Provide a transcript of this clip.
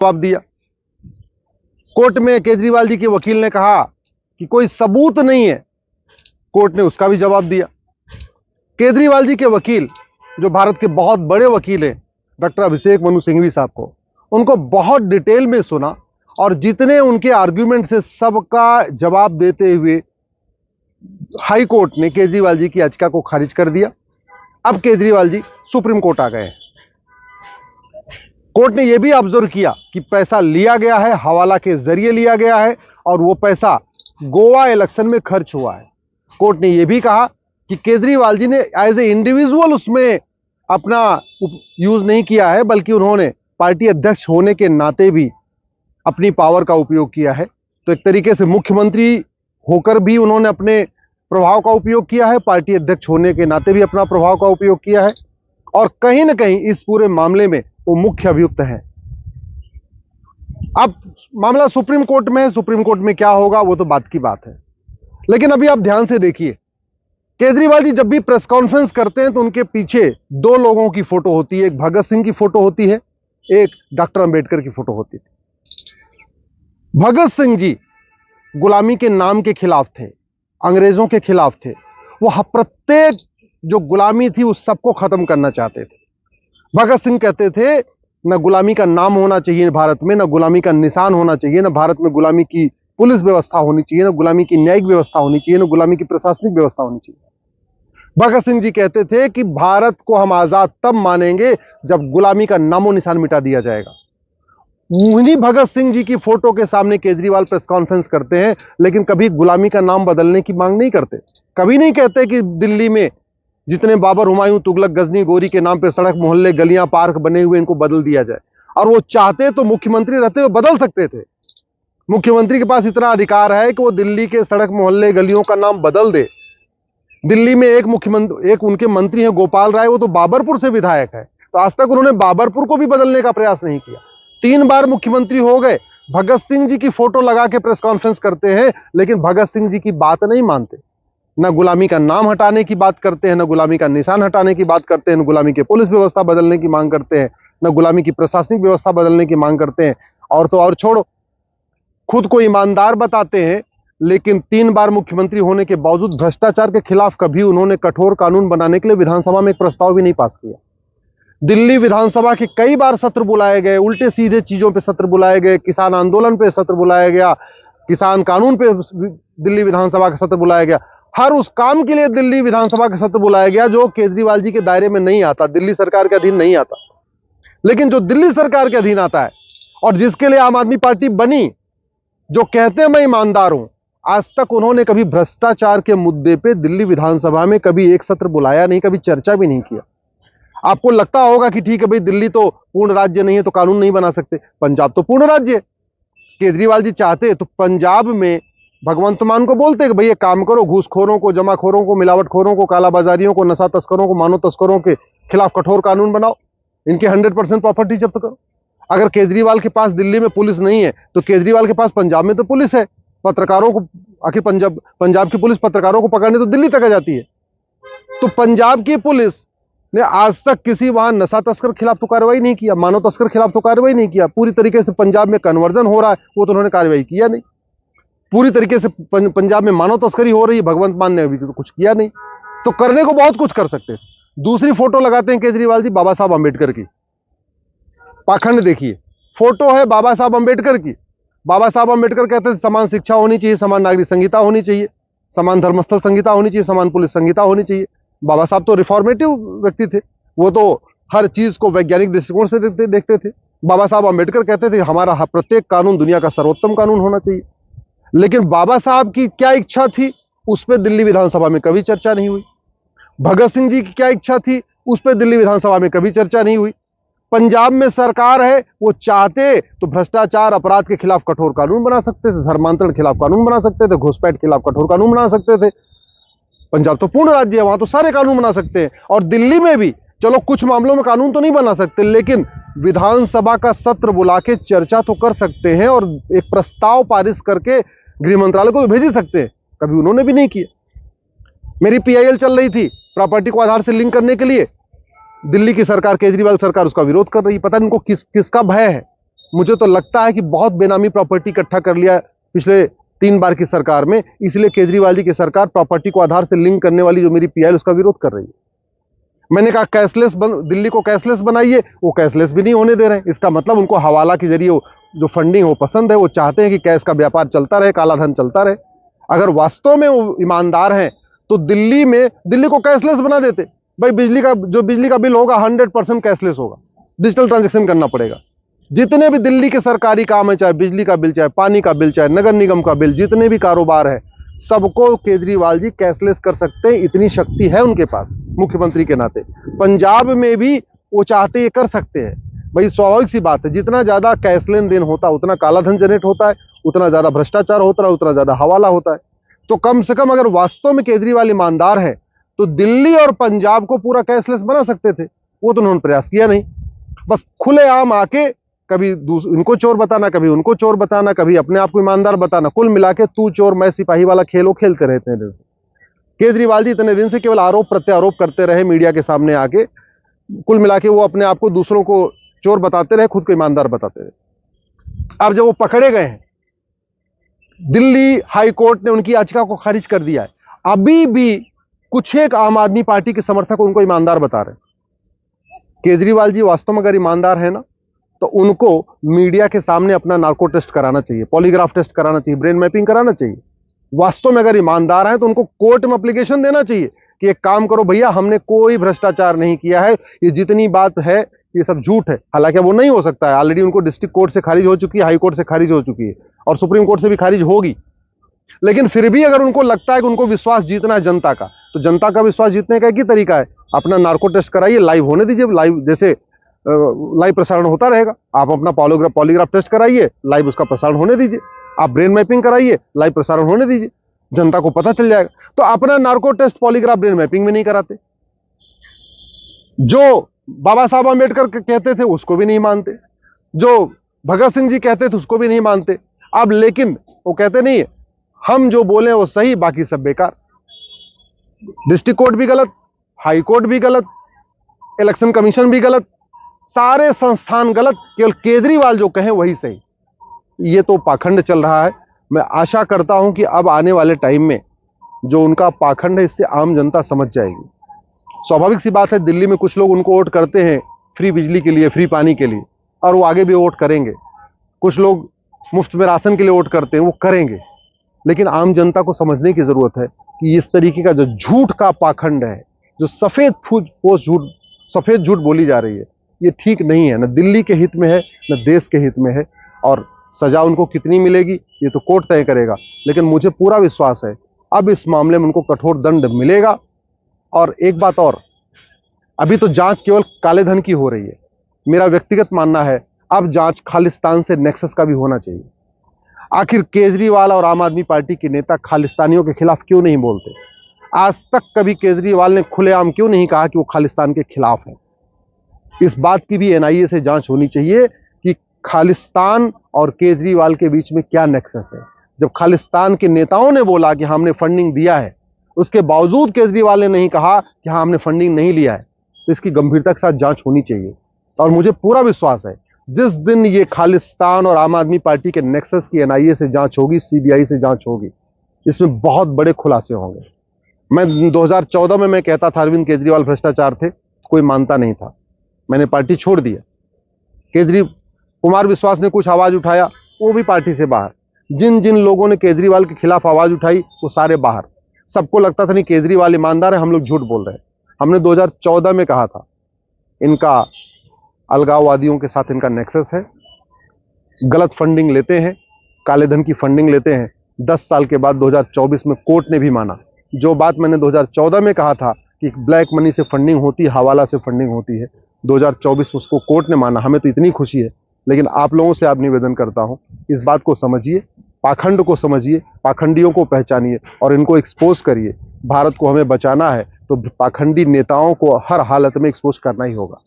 जवाब दिया। कोर्ट में केजरीवाल जी के वकील ने कहा कि कोई सबूत नहीं है, कोर्ट ने उसका भी जवाब दिया। केजरीवाल जी के वकील, जो भारत के बहुत बड़े वकील हैं, डॉक्टर अभिषेक मनु सिंघवी साहब को, उनको बहुत डिटेल में सुना और जितने उनके आर्ग्यूमेंट थे सबका जवाब देते हुए हाई कोर्ट ने केजरीवाल जी की याचिका को खारिज कर दिया। अब केजरीवाल जी सुप्रीम कोर्ट आ गए हैं। कोर्ट ने यह भी ऑब्जर्व किया कि पैसा लिया गया है, हवाला के जरिए लिया गया है और वो पैसा गोवा इलेक्शन में खर्च हुआ है। कोर्ट ने यह भी कहा कि केजरीवाल जी ने एज ए इंडिविजुअल उसमें अपना यूज नहीं किया है, बल्कि उन्होंने पार्टी अध्यक्ष होने के नाते भी अपनी पावर का उपयोग किया है। तो एक तरीके से मुख्यमंत्री होकर भी उन्होंने अपने प्रभाव का उपयोग किया है, पार्टी अध्यक्ष होने के नाते भी अपना प्रभाव का उपयोग किया है और कहीं ना कहीं इस पूरे मामले में वो मुख्य अभियुक्त है। अब मामला सुप्रीम कोर्ट में है, सुप्रीम कोर्ट में क्या होगा वो तो बात की बात है। लेकिन अभी आप ध्यान से देखिए, केजरीवाल जी जब भी प्रेस कॉन्फ्रेंस करते हैं तो उनके पीछे दो लोगों की फोटो होती है, एक भगत सिंह की फोटो होती है, एक डॉक्टर अंबेडकर की फोटो होती थी। भगत सिंह जी गुलामी के नाम के खिलाफ थे, अंग्रेजों के खिलाफ थे। वो प्रत्येक जो गुलामी थी उस सबको खत्म करना चाहते थे। भगत सिंह कहते थे न गुलामी का नाम होना चाहिए भारत में, न गुलामी का निशान होना चाहिए, न भारत में गुलामी की पुलिस व्यवस्था होनी चाहिए, न गुलामी की न्यायिक व्यवस्था होनी चाहिए, न गुलामी की प्रशासनिक व्यवस्था होनी चाहिए। भगत सिंह जी कहते थे कि भारत को हम आजाद तब मानेंगे जब गुलामी का नामो निशान मिटा दिया जाएगा। उन्हीं भगत सिंह जी की फोटो के सामने केजरीवाल प्रेस कॉन्फ्रेंस करते हैं, लेकिन कभी गुलामी का नाम बदलने की मांग नहीं करते। कभी नहीं कहते कि दिल्ली में जितने बाबर, हुमायूं, तुगलक, गजनी, गोरी के नाम पे सड़क, मोहल्ले, गलियां, पार्क बने हुए इनको बदल दिया जाए। और वो चाहते तो मुख्यमंत्री रहते हुए बदल सकते थे। मुख्यमंत्री के पास इतना अधिकार है कि वो दिल्ली के सड़क, मोहल्ले, गलियों का नाम बदल दे। दिल्ली में एक उनके मंत्री है गोपाल राय, वो तो बाबरपुर से विधायक है, तो आज तक उन्होंने बाबरपुर को भी बदलने का प्रयास नहीं किया। 3 बार मुख्यमंत्री हो गए, भगत सिंह जी की फोटो लगा के प्रेस कॉन्फ्रेंस करते हैं, लेकिन भगत सिंह जी की बात नहीं मानते। न गुलामी का नाम हटाने की बात करते हैं, न गुलामी का निशान हटाने की बात करते हैं, न गुलामी की पुलिस व्यवस्था बदलने की मांग करते हैं, न गुलामी की प्रशासनिक व्यवस्था बदलने की मांग करते हैं। और तो और छोड़ो, खुद को ईमानदार बताते हैं, लेकिन 3 बार मुख्यमंत्री होने के बावजूद भ्रष्टाचार के खिलाफ कभी उन्होंने कठोर कानून बनाने के लिए विधानसभा में एक प्रस्ताव भी नहीं पास किया। दिल्ली विधानसभा के कई बार सत्र बुलाए गए, उल्टे सीधे चीजों पे सत्र बुलाए गए, किसान आंदोलन पे सत्र बुलाया गया, किसान कानून पे दिल्ली विधानसभा का सत्र बुलाया गया। हर उस काम के लिए दिल्ली विधानसभा का सत्र बुलाया गया जो केजरीवाल जी के दायरे में नहीं आता, दिल्ली सरकार के अधीन नहीं आता। लेकिन जो दिल्ली सरकार के अधीन आता है और जिसके लिए आम आदमी पार्टी बनी, जो कहते हैं मैं ईमानदार हूं, आज तक उन्होंने कभी भ्रष्टाचार के मुद्दे पे दिल्ली विधानसभा में कभी एक सत्र बुलाया नहीं, कभी चर्चा भी नहीं किया। आपको लगता होगा कि ठीक है भाई, दिल्ली तो पूर्ण राज्य नहीं है तो कानून नहीं बना सकते, पंजाब तो पूर्ण राज्य है। केजरीवाल जी चाहते तो पंजाब में भगवंत मान को बोलते कि भाई ये काम करो, घूसखोरों को, जमाखोरों को, मिलावटखोरों को, कालाबाजारियों को, नशा तस्करों को, मानव तस्करों के खिलाफ कठोर कानून बनाओ, इनके 100% प्रॉपर्टी जब्त करो। अगर केजरीवाल के पास दिल्ली में पुलिस नहीं है तो केजरीवाल के पास पंजाब में तो पुलिस है। पत्रकारों को, आखिर पंजाब की पुलिस पत्रकारों को पकड़ने तो दिल्ली तक आ जाती है। तो पंजाब की पुलिस ने आज तक किसी वहां नशा तस्कर खिलाफ तो कार्रवाई नहीं किया, मानव तस्कर खिलाफ तो कार्रवाई नहीं किया। पूरी तरीके से पंजाब में कन्वर्जन हो रहा है, वो तो उन्होंने कार्रवाई किया नहीं। पूरी तरीके से पंजाब में मानव तस्करी हो रही है, भगवंत मान ने अभी तो कुछ किया नहीं। तो करने को बहुत कुछ कर सकते हैं। दूसरी फोटो लगाते हैं केजरीवाल जी बाबा साहब अंबेडकर की। पाखंड देखिए, फोटो है बाबा साहब अंबेडकर की। बाबा साहब अंबेडकर कहते थे समान शिक्षा होनी चाहिए, समान नागरिक संहिता होनी चाहिए, समान धर्मस्थल संहिता होनी चाहिए, समान पुलिस संहिता होनी चाहिए। बाबा साहब तो रिफॉर्मेटिव व्यक्ति थे, वो तो हर चीज को वैज्ञानिक दृष्टिकोण से देखते थे। बाबा साहब अंबेडकर कहते थे हमारा प्रत्येक कानून दुनिया का सर्वोत्तम कानून होना चाहिए। लेकिन बाबा साहब की क्या इच्छा थी उस पर दिल्ली विधानसभा में कभी चर्चा नहीं हुई। भगत सिंह जी की क्या इच्छा थी उस पर दिल्ली विधानसभा में कभी चर्चा नहीं हुई। पंजाब में सरकार है, वो चाहते तो भ्रष्टाचार, अपराध के खिलाफ कठोर कानून बना सकते थे, धर्मांतरण के खिलाफ कानून बना सकते थे, घुसपैठ के खिलाफ कठोर कानून बना सकते थे। पंजाब तो पूर्ण राज्य है, वहां तो सारे कानून बना सकते हैं। और दिल्ली में भी चलो कुछ मामलों में कानून तो नहीं बना सकते, लेकिन विधानसभा का सत्र बुला के चर्चा तो कर सकते हैं और एक प्रस्ताव पारित करके गृह मंत्रालय को तो भेज ही सकते हैं। कभी उन्होंने भी नहीं किया। मेरी पीआईएल चल रही थी प्रॉपर्टी को आधार से लिंक करने के लिए, दिल्ली की सरकार, केजरीवाल सरकार उसका विरोध कर रही है। पता नहीं इनको किसका भय है। मुझे तो लगता है कि बहुत बेनामी प्रॉपर्टी इकट्ठा कर लिया पिछले 3 बार की सरकार में, इसलिए केजरीवाल जी की सरकार प्रॉपर्टी को आधार से लिंक करने वाली जो मेरी पीआई उसका विरोध कर रही है। मैंने कहा कैशलेस दिल्ली को कैशलेस बनाइए, वो कैशलेस भी नहीं होने दे रहे हैं। इसका मतलब उनको हवाला के जरिए जो फंडिंग हो पसंद है, वो चाहते हैं कि कैश का व्यापार चलता रहे, काला धन चलता रहे। अगर वास्तव में वो ईमानदार हैं तो दिल्ली को कैशलेस बना देते। भाई बिजली का बिल होगा 100% कैशलेस होगा, डिजिटल ट्रांजैक्शन करना पड़ेगा। जितने भी दिल्ली के सरकारी काम है, चाहे बिजली का बिल, चाहे पानी का बिल, चाहे नगर निगम का बिल, जितने भी कारोबार है, सबको केजरीवाल जी कैशलेस कर सकते हैं। इतनी शक्ति है उनके पास मुख्यमंत्री के नाते। पंजाब में भी वो चाहते ये कर सकते हैं। भाई स्वाभाविक सी बात है, जितना ज्यादा कैश लेन देन होता है उतना काला धन जनरेट होता है, उतना ज्यादा भ्रष्टाचार होता है, उतना ज्यादा हवाला होता है। तो कम से कम अगर वास्तव में केजरीवाल ईमानदार है तो दिल्ली और पंजाब को पूरा कैशलेस बना सकते थे। वो तो उन्होंने प्रयास किया नहीं, बस खुलेआम आके कभी इनको चोर बताना, कभी उनको चोर बताना, कभी अपने आप को ईमानदार बताना। कुल मिला के तू चोर मैं सिपाही वाला खेल वो खेलते रहते हैं दिन से। केजरीवाल जी इतने दिन से केवल आरोप प्रत्यारोप करते रहे मीडिया के सामने आके। कुल मिला के वो अपने आप को दूसरों को चोर बताते रहे, खुद को ईमानदार बताते रहे। अब जब वो पकड़े गए हैं, दिल्ली हाई कोर्ट ने उनकी याचिका को खारिज कर दिया है। अभी भी कुछ एक आम आदमी पार्टी के समर्थक उनको ईमानदार बता रहे हैं। केजरीवाल जी वास्तव में अगर ईमानदार है ना, तो उनको मीडिया के सामने अपना नार्को टेस्ट कराना चाहिए, पॉलीग्राफ टेस्ट कराना चाहिए, ब्रेन मैपिंग कराना चाहिए। वास्तव में अगर ईमानदार हैं तो उनको कोर्ट में एप्लीकेशन देना चाहिए कि एक काम करो भैया, हमने कोई भ्रष्टाचार नहीं किया है, ये जितनी बात है ये सब झूठ है। हालांकि वो नहीं हो सकता है, ऑलरेडी उनको डिस्ट्रिक्ट कोर्ट से खारिज हो चुकी है, हाई कोर्ट से खारिज हो चुकी है और सुप्रीम कोर्ट से भी खारिज होगी। लेकिन फिर भी अगर उनको लगता है कि उनको विश्वास जीतना है जनता का, तो जनता का विश्वास जीतने का एक ही तरीका है, अपना नार्को टेस्ट कराइए, लाइव होने दीजिए। लाइव जैसे लाइव प्रसारण होता रहेगा, आप अपना पॉलीग्राफ टेस्ट कराइए, लाइव उसका प्रसारण होने दीजिए। आप ब्रेन मैपिंग कराइए, लाइव प्रसारण होने दीजिए, जनता को पता चल जाएगा। तो अपना narco test, polygraph, brain mapping में नहीं कराते। जो बाबा साहब आंबेडकर कहते थे उसको भी नहीं मानते, जो भगत सिंह जी कहते थे उसको भी नहीं मानते। अब लेकिन वो कहते नहीं है हम जो बोले वो सही, बाकी सब बेकार। डिस्ट्रिक्ट कोर्ट भी गलत, हाई कोर्ट भी गलत, इलेक्शन कमीशन भी गलत, सारे संस्थान गलत, केवल केजरीवाल जो कहें वही सही। ये तो पाखंड चल रहा है। मैं आशा करता हूं कि अब आने वाले टाइम में जो उनका पाखंड है इससे आम जनता समझ जाएगी। स्वाभाविक सी बात है, दिल्ली में कुछ लोग उनको वोट करते हैं फ्री बिजली के लिए, फ्री पानी के लिए, और वो आगे भी वोट करेंगे। कुछ लोग मुफ्त में राशन के लिए वोट करते हैं, वो करेंगे। लेकिन आम जनता को समझने की जरूरत है कि इस तरीके का जो झूठ का पाखंड है, जो सफेद झूठ बोली जा रही है, ये ठीक नहीं है। न दिल्ली के हित में है, न देश के हित में है। और सजा उनको कितनी मिलेगी ये तो कोर्ट तय करेगा, लेकिन मुझे पूरा विश्वास है अब इस मामले में उनको कठोर दंड मिलेगा। और एक बात और, अभी तो जांच केवल काले धन की हो रही है। मेरा व्यक्तिगत मानना है अब जांच खालिस्तान से नेक्सस का भी होना चाहिए। आखिर केजरीवाल और आम आदमी पार्टी के नेता खालिस्तानियों के खिलाफ क्यों नहीं बोलते? आज तक कभी केजरीवाल ने खुलेआम क्यों नहीं कहा कि वो खालिस्तान के खिलाफ है? इस बात की भी एनआईए से जांच होनी चाहिए कि खालिस्तान और केजरीवाल के बीच में क्या नेक्सस है। जब खालिस्तान के नेताओं ने बोला कि हमने फंडिंग दिया है, उसके बावजूद केजरीवाल ने नहीं कहा कि हाँ हमने फंडिंग नहीं लिया है, तो इसकी गंभीरता के साथ जांच होनी चाहिए। और मुझे पूरा विश्वास है जिस दिन ये खालिस्तान और आम आदमी पार्टी के नेक्सस की एनआईए से जांच होगी, सीबीआई से जांच होगी, इसमें बहुत बड़े खुलासे होंगे। मैं 2014 में मैं कहता था अरविंद केजरीवाल भ्रष्टाचार थे, कोई मानता नहीं था, मैंने पार्टी छोड़ दिया। कुमार विश्वास ने कुछ आवाज उठाया, वो भी पार्टी से बाहर। जिन जिन लोगों ने केजरीवाल के खिलाफ आवाज उठाई वो सारे बाहर। सबको लगता था नहीं केजरीवाल ईमानदार है, हम लोग झूठ बोल रहे हैं। हमने 2014 में कहा था इनका अलगाववादियों के साथ इनका नेक्सस है, गलत फंडिंग लेते हैं, काले धन की फंडिंग लेते हैं। 10 साल के बाद 2024 में कोर्ट ने भी माना जो बात मैंने 2014 में कहा था कि ब्लैक मनी से फंडिंग होती है, हवाला से फंडिंग होती है। 2024 में उसको कोर्ट ने माना। हमें तो इतनी खुशी है, लेकिन आप लोगों से आप निवेदन करता हूं, इस बात को समझिए, पाखंड को समझिए, पाखंडियों को पहचानिए और इनको एक्सपोज करिए। भारत को हमें बचाना है तो पाखंडी नेताओं को हर हालत में एक्सपोज करना ही होगा।